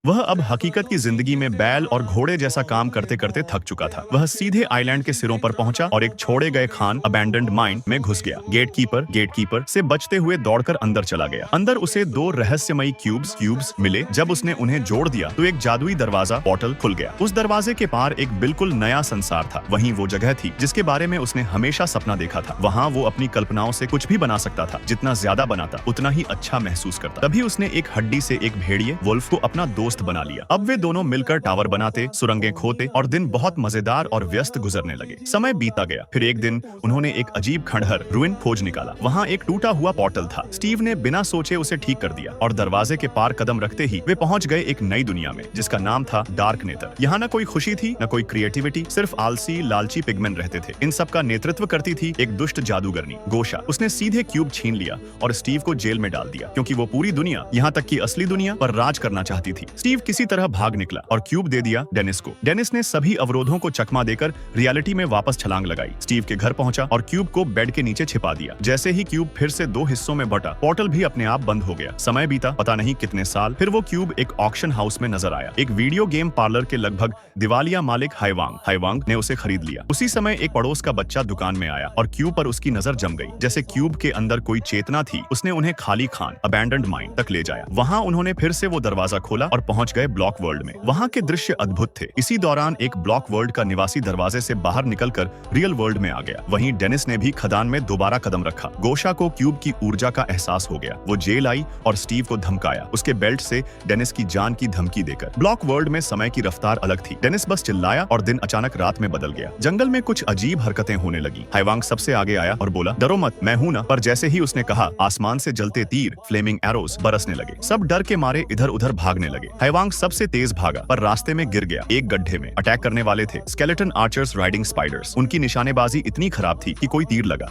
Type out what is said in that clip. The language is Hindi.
वह अब हकीकत की जिंदगी में बैल और घोड़े जैसा काम करते करते थक चुका था। वह सीधे आइलैंड के सिरों पर पहुंचा और एक छोड़े गए खान अबैंडन्ड माइन में घुस गया। गेटकीपर से बचते हुए दौड़कर अंदर चला गया। अंदर उसे दो रहस्यमयी क्यूब्स मिले। जब उसने उन्हें जोड़ दिया तो एक जादुई दरवाजा पोर्टल खुल गया। उस दरवाजे के पार एक बिल्कुल नया संसार था। वहीं वो जगह थी जिसके बारे में उसने हमेशा सपना देखा था। वहाँ वो अपनी कल्पनाओं से कुछ भी बना सकता था। जितना ज्यादा बनाता उतना ही अच्छा महसूस करता। तभी उसने एक हड्डी से एक भेड़िए वुल्फ को अपना दोस्त बना लिया। अब वे दोनों मिलकर टावर बनाते, सुरंगें खोते और दिन बहुत मजेदार और व्यस्त गुजरने लगे। समय बीता गया। फिर एक दिन उन्होंने एक अजीब खंडहर रुइन खोज निकाला। वहाँ एक टूटा हुआ पोर्टल था। स्टीव ने बिना सोचे उसे ठीक कर दिया और दरवाजे के पार कदम रखते ही वे पहुंच गए एक नई दुनिया में जिसका नाम था डार्क नेटर। यहाँ न कोई खुशी थी न कोई क्रिएटिविटी, सिर्फ आलसी लालची पिगमेन रहते थे। इन सब का नेतृत्व करती थी एक दुष्ट जादूगरनी गोशा। उसने सीधे क्यूब छीन लिया और स्टीव को जेल में डाल दिया क्योंकि वो पूरी दुनिया, यहाँ तक कि असली दुनिया पर राज करना चाहती थी। स्टीव किसी तरह भाग निकला और क्यूब दे दिया डेनिस को। डेनिस ने सभी अवरोधों को चकमा देकर रियलिटी में वापस छलांग लगाई। स्टीव के घर पहुंचा और क्यूब को बेड के नीचे छिपा दिया। जैसे ही क्यूब फिर से दो हिस्सों में बटा, पोर्टल भी अपने आप बंद हो गया। समय बीता पता नहीं कितने साल। फिर वो क्यूब एक ऑक्शन हाउस में नजर आया। एक वीडियो गेम पार्लर के लगभग दिवालिया मालिक हाईवांग ने उसे खरीद लिया। उसी समय एक पड़ोस का बच्चा दुकान में आया और क्यूब पर उसकी नजर जम गई। जैसे क्यूब के अंदर कोई चेतना थी। उसने उन्हें खाली खान अबैंडन्ड माइन तक ले जाया। वहाँ उन्होंने फिर से वो दरवाजा खोला और पहुंच गए ब्लॉक वर्ल्ड में। वहाँ के दृश्य अद्भुत थे। इसी दौरान एक ब्लॉक वर्ल्ड का निवासी दरवाजे से बाहर निकलकर रियल वर्ल्ड में आ गया। वहीं डेनिस ने भी खदान में दोबारा कदम रखा। गोशा को क्यूब की ऊर्जा का एहसास हो गया। वो जेल आई और स्टीव को धमकाया, उसके बेल्ट से डेनिस की जान की धमकी देकर। ब्लॉक वर्ल्ड में समय की रफ्तार अलग थी। डेनिस बस चिल्लाया और दिन अचानक रात में बदल गया। जंगल में कुछ अजीब हरकतें होने लगी। हाईवांग सबसे आगे आया और बोला, डरो मत, मैं हूं ना। पर जैसे ही उसने कहा, आसमान से जलते तीर फ्लेमिंग एरोस बरसने लगे। सब डर के मारे इधर उधर भागने लगे। हाईवांग सबसे तेज भागा पर रास्ते में गिर गया एक गड्ढे में। अटैक करने वाले थे स्केलेटन आर्चर्स राइडिंग स्पाइडर्स। उनकी निशानेबाजी इतनी खराब थी कि कोई तीर लगा